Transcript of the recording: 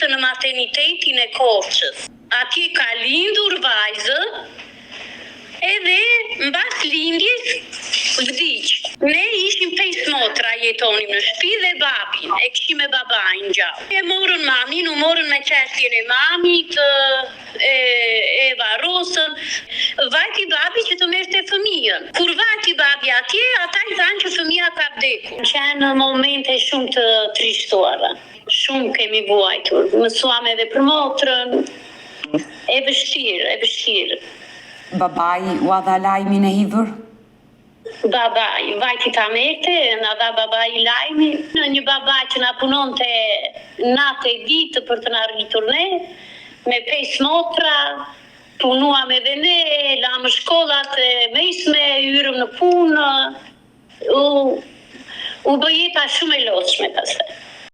ishte në maternitetin e Korçës. Atje ka lindur vajzë, edhe mbas lindjes vdiq. Ne ishim 5 motra, jetonim në shtëpi dhe babin, e kishim me babain gjallë. E morën mamin, u morën me qestjen e mamit, e varrosën. Vajti babi që të merrte fëmijën. Kur vajti babi atje, ata i thanë që fëmia ka vdekur. Në momente shumë të trishtuara. Shumë kemi vuajtur. Mësuam edhe për motrën. E vështirë. Babai u dha lajmin e hidhur? Babai, vajti ta merte, na dha babai lajmin. Një babai që na punonte natë e ditë për të na rritur ne, me 5 motra, punuam edhe ne, lamë shkollat e mesme, hyrëm në punë, u bë jeta shumë e lodhshme pastaj.